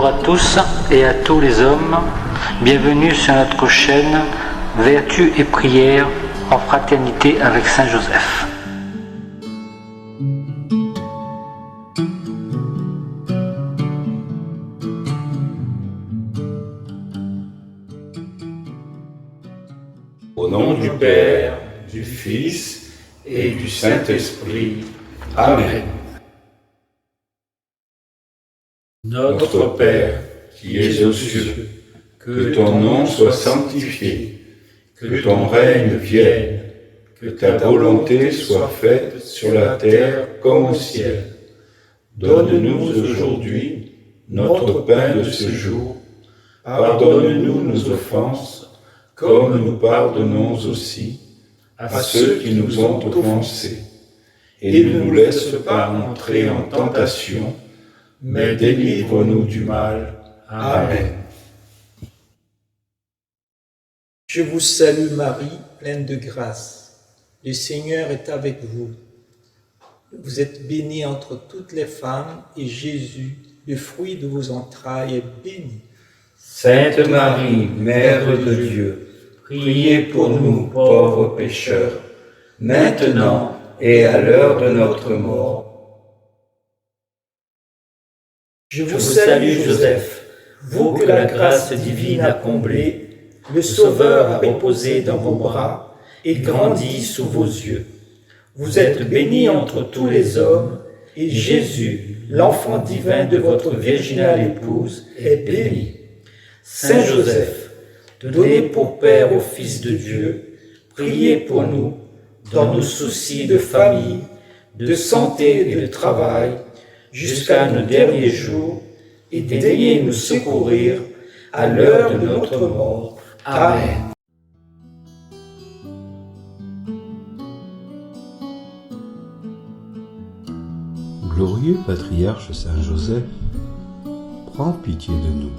à tous et à tous les hommes, bienvenue sur notre chaîne Vertu et prière en fraternité avec Saint Joseph. Au nom du Père, du Fils et du Saint-Esprit. Amen. Notre Père, qui es aux cieux, que ton nom soit sanctifié, que ton règne vienne, que ta volonté soit faite sur la terre comme au ciel. Donne-nous aujourd'hui notre pain de ce jour. Pardonne-nous nos offenses, comme nous pardonnons aussi à ceux qui nous ont offensés. Et ne nous laisse pas entrer en tentation, mais délivre-nous du mal. Amen. Je vous salue Marie, pleine de grâce. Le Seigneur est avec vous. Vous êtes bénie entre toutes les femmes, et Jésus, le fruit de vos entrailles, est béni. Sainte Marie, Mère de Dieu, priez pour nous pauvres pécheurs, maintenant et à l'heure de notre mort. Je vous salue Joseph, vous que la grâce divine a comblé, le Sauveur a reposé dans vos bras et grandi sous vos yeux. Vous êtes bénie entre tous les hommes, et Jésus, l'enfant divin de votre virginale épouse, est béni. Saint Joseph, donné pour Père au Fils de Dieu, priez pour nous, dans nos soucis de famille, de santé et de travail, jusqu'à nos derniers jours, et daignez nous secourir à l'heure de notre mort. Amen. Glorieux patriarche Saint Joseph, prends pitié de nous.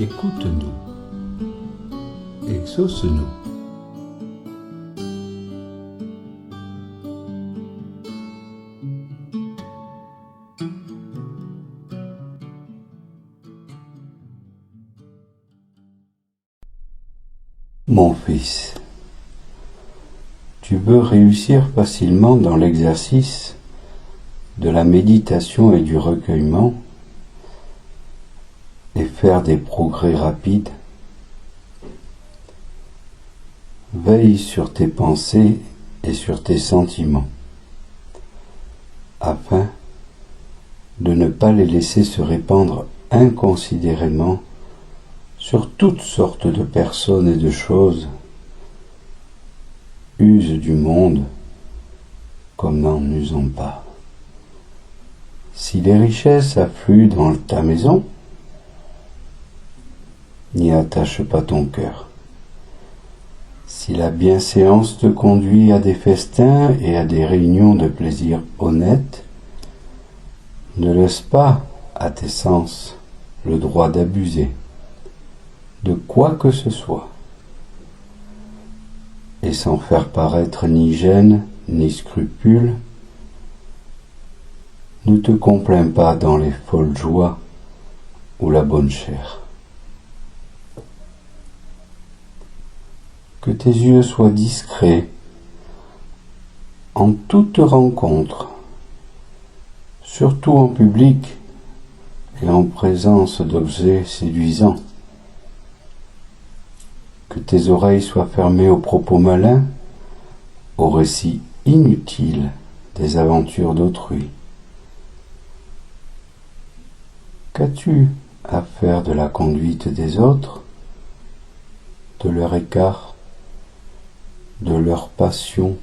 Écoute-nous. Exauce-nous. Mon fils, tu veux réussir facilement dans l'exercice de la méditation et du recueillement et faire des progrès rapides. Veille sur tes pensées et sur tes sentiments, afin de ne pas les laisser se répandre inconsidérément sur toutes sortes de personnes et de choses. Use du monde comme n'en usons pas. Si les richesses affluent dans ta maison, n'y attache pas ton cœur. Si la bienséance te conduit à des festins et à des réunions de plaisir honnêtes, ne laisse pas à tes sens le droit d'abuser de quoi que ce soit, et sans faire paraître ni gêne ni scrupule, ne te complains pas dans les folles joies ou la bonne chère. Que tes yeux soient discrets en toute rencontre, surtout en public et en présence d'objets séduisants. Que tes oreilles soient fermées aux propos malins, aux récits inutiles des aventures d'autrui. Qu'as-tu à faire de la conduite des autres, de leur écart, de leur passion,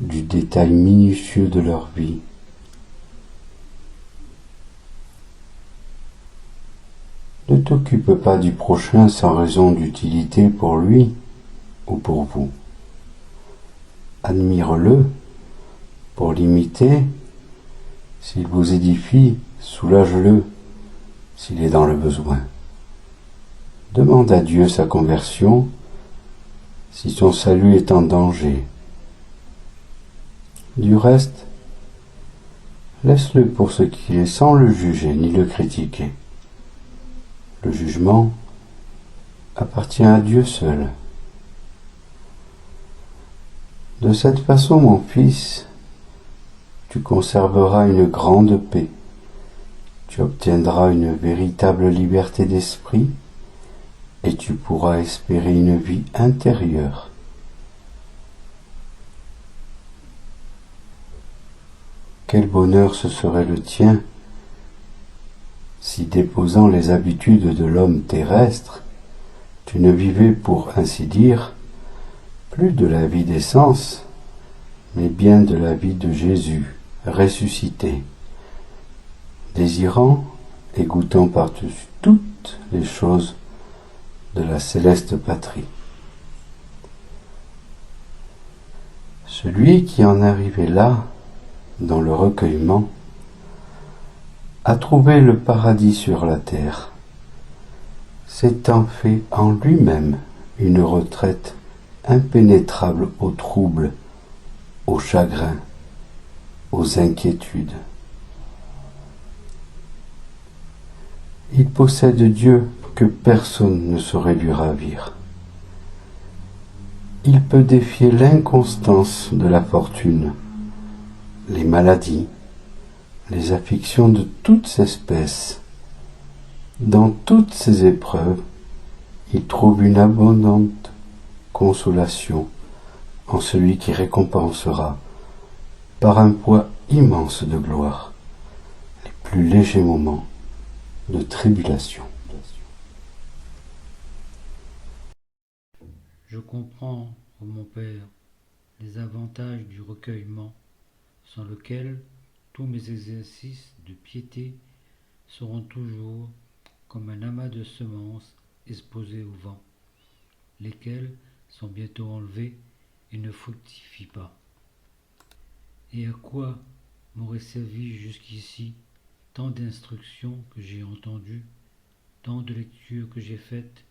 du détail minutieux de leur vie? Ne t'occupe pas du prochain sans raison d'utilité pour lui ou pour vous. Admire-le pour l'imiter. S'il vous édifie, soulage-le s'il est dans le besoin. Demande à Dieu sa conversion si son salut est en danger. Du reste, Laisse-le pour ce qu'il est sans le juger ni le critiquer. Le jugement appartient à Dieu seul. De cette façon, mon fils, tu conserveras une grande paix. Tu obtiendras une véritable liberté d'esprit et tu pourras espérer une vie intérieure. Quel bonheur ce serait le tien si, déposant les habitudes de l'homme terrestre, tu ne vivais, pour ainsi dire, plus de la vie des sens, mais bien de la vie de Jésus ressuscité, désirant et goûtant par-dessus toutes les choses de la céleste patrie. Celui qui en arrivait là, dans le recueillement, a trouvé le paradis sur la terre, s'étant fait en lui-même une retraite impénétrable aux troubles, aux chagrins, aux inquiétudes. Il possède Dieu que personne ne saurait lui ravir. Il peut défier l'inconstance de la fortune, les maladies, les afflictions de toutes espèces. Dans toutes ces épreuves, il trouve une abondante consolation en celui qui récompensera, par un poids immense de gloire, les plus légers moments de tribulation. Je comprends, ô mon Père, les avantages du recueillement, sans lequel tous mes exercices de piété seront toujours comme un amas de semences exposées au vent, lesquelles sont bientôt enlevées et ne fructifient pas. Et à quoi m'aurait servi jusqu'ici tant d'instructions que j'ai entendues, tant de lectures que j'ai faites?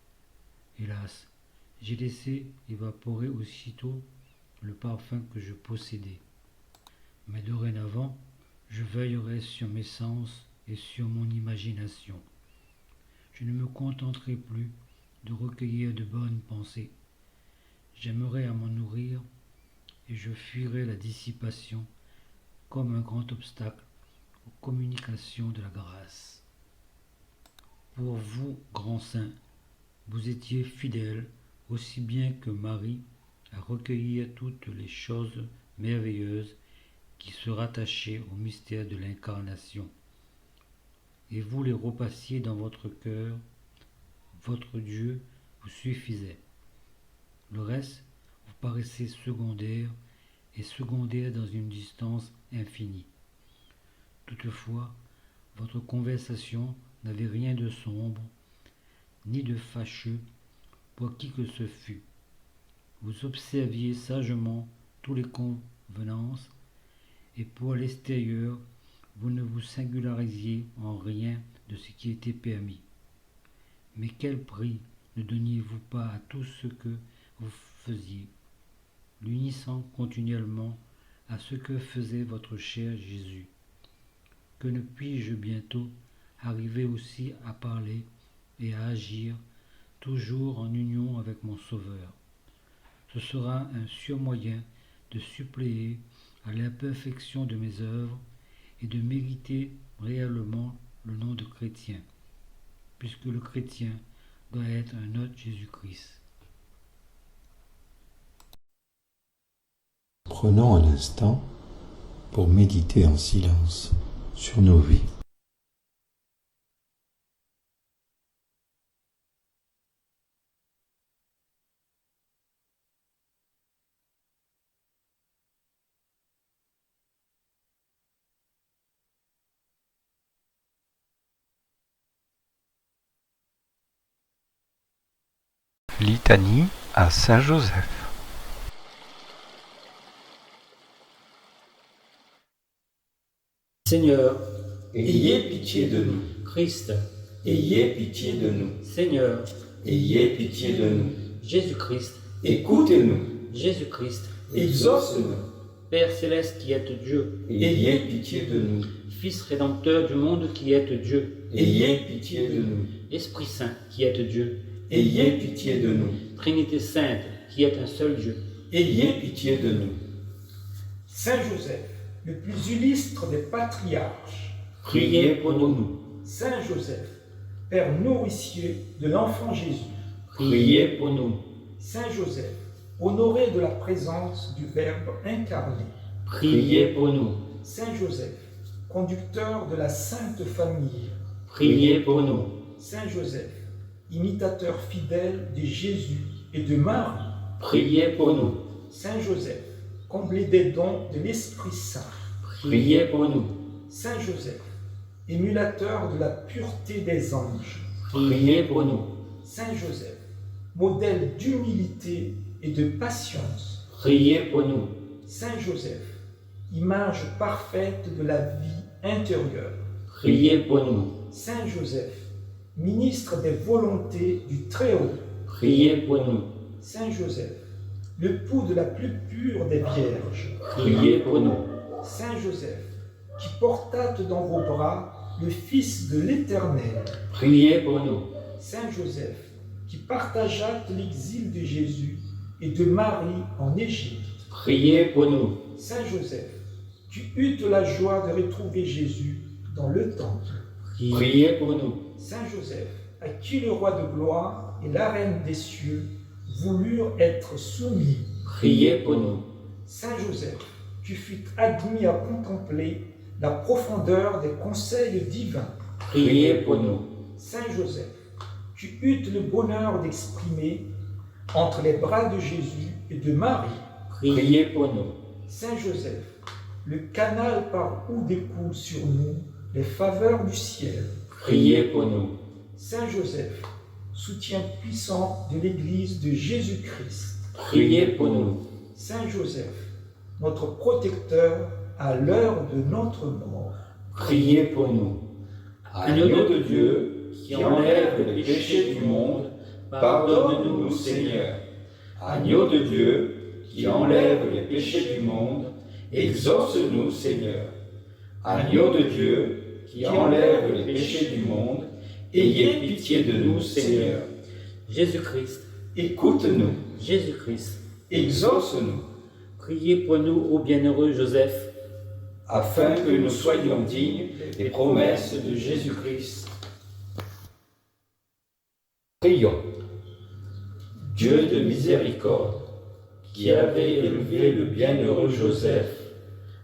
Hélas, j'ai laissé évaporer aussitôt le parfum que je possédais. Mais dorénavant, je veillerai sur mes sens et sur mon imagination. Je ne me contenterai plus de recueillir de bonnes pensées. J'aimerai à m'en nourrir et je fuirai la dissipation comme un grand obstacle aux communications de la grâce. Pour vous, grands saints, vous étiez fidèles aussi bien que Marie à recueillir toutes les choses merveilleuses qui se rattachaient au mystère de l'incarnation. Et vous les repassiez dans votre cœur, votre Dieu vous suffisait. Le reste vous paraissait secondaire, et secondaire dans une distance infinie. Toutefois, votre conversation n'avait rien de sombre, ni de fâcheux pour qui que ce fût. Vous observiez sagement tous les convenances, et pour l'extérieur, vous ne vous singularisiez en rien de ce qui était permis. Mais quel prix ne donniez-vous pas à tout ce que vous faisiez, l'unissant continuellement à ce que faisait votre cher Jésus? Que ne puis-je bientôt arriver aussi à parler et à agir toujours en union avec mon Sauveur? Ce sera un sûr moyen de suppléer à l'imperfection de mes œuvres et de mériter réellement le nom de chrétien, puisque le chrétien doit être un autre Jésus-Christ. Prenons un instant pour méditer en silence sur nos vies. Litanie à Saint Joseph. Seigneur, Ayez pitié de nous. Christ, Ayez pitié de nous. Seigneur, Ayez pitié de nous. Jésus-Christ, Écoutez-nous. Jésus-Christ, Exauce-nous. Père céleste qui êtes Dieu, ayez pitié de nous. Fils rédempteur du monde qui êtes Dieu, Ayez pitié de nous. Esprit Saint qui êtes Dieu, Ayez pitié de nous. Trinité Sainte qui êtes un seul Dieu, Ayez pitié de nous. Saint Joseph, le plus illustre des patriarches, priez pour nous. Saint Joseph, Père nourricier de l'enfant Jésus, Priez pour nous. Saint Joseph, honoré de la présence du Verbe incarné, Priez pour nous. Saint Joseph, conducteur de la Sainte Famille, Priez pour nous. Saint Joseph, imitateur fidèle de Jésus et de Marie, Priez pour nous. Saint Joseph, comblé des dons de l'Esprit Saint, Priez pour nous. Saint Joseph, émulateur de la pureté des anges, Priez pour nous. Saint Joseph, modèle d'humilité et de patience, Priez pour nous. Saint Joseph, image parfaite de la vie intérieure, Priez pour nous. Saint Joseph, ministre des volontés du Très-Haut, Priez pour nous. Saint Joseph, le pouls de la plus pure des vierges, Priez pour nous. Saint Joseph, qui portâtes dans vos bras le Fils de l'Éternel, Priez pour nous. Saint Joseph, qui partageâtes l'exil de Jésus et de Marie en Égypte, Priez pour nous. Saint Joseph, qui eûtes la joie de retrouver Jésus dans le temple, Priez pour nous. Saint Joseph, à qui le roi de gloire et la reine des cieux voulurent être soumis, Priez pour nous. Saint Joseph, qui fut admis à contempler la profondeur des conseils divins, Priez pour nous. Saint Joseph, qui eut le bonheur d'exprimer entre les bras de Jésus et de Marie, Priez pour nous. Saint Joseph, le canal par où découlent sur nous les faveurs du ciel, Priez pour nous. Saint Joseph, soutien puissant de l'Église de Jésus-Christ, Priez pour nous. Saint Joseph, notre protecteur à l'heure de notre mort, Priez pour nous. Agneau de Dieu, qui enlève les péchés du monde, pardonne-nous, Seigneur. Agneau de Dieu, qui enlève les péchés du monde, exauce-nous, Seigneur. Agneau de Dieu, qui enlève les péchés du monde, ayez pitié de nous, Seigneur. Jésus-Christ, écoute-nous, Jésus-Christ, exauce-nous, priez pour nous, ô bienheureux Joseph, afin que nous soyons dignes des promesses de Jésus-Christ. Prions. Dieu de miséricorde, qui avait élevé le bienheureux Joseph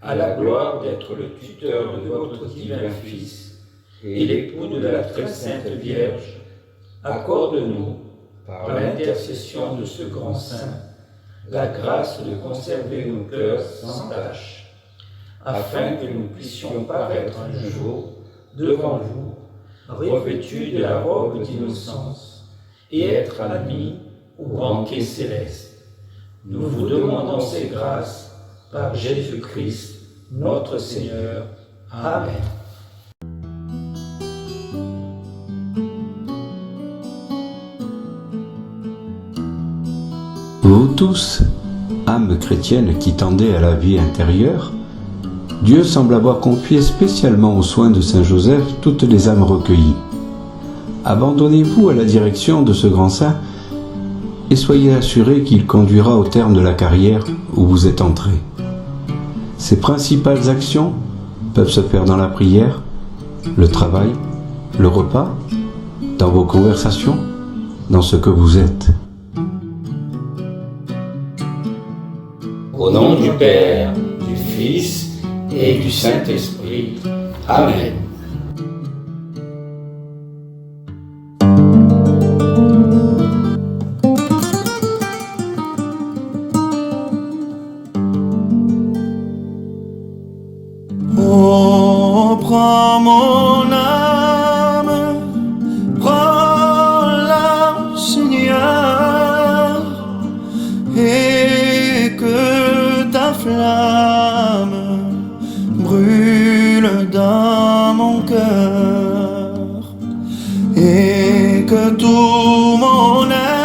à la gloire d'être le tuteur de votre divin Fils et l'époux de la très sainte Vierge, accorde-nous, par l'intercession de ce grand saint, la grâce de conserver nos cœurs sans tache, afin que nous puissions paraître un jour devant vous, revêtus de la robe d'innocence, et être admis au banquet céleste. Nous vous demandons ces grâces par Jésus-Christ, notre Seigneur. Amen. Vous tous, âmes chrétiennes qui tendez à la vie intérieure, Dieu semble avoir confié spécialement aux soins de Saint Joseph toutes les âmes recueillies. Abandonnez-vous à la direction de ce grand saint et soyez assurés qu'il conduira au terme de la carrière où vous êtes entrés. Ses principales actions peuvent se faire dans la prière, le travail, le repas, dans vos conversations, dans ce que vous êtes. Au nom du Père, du Fils et du Saint-Esprit. Amen. Oh, prends mon âme, prends-la, Seigneur, et que ta flamme brûle dans mon cœur, et que tout mon être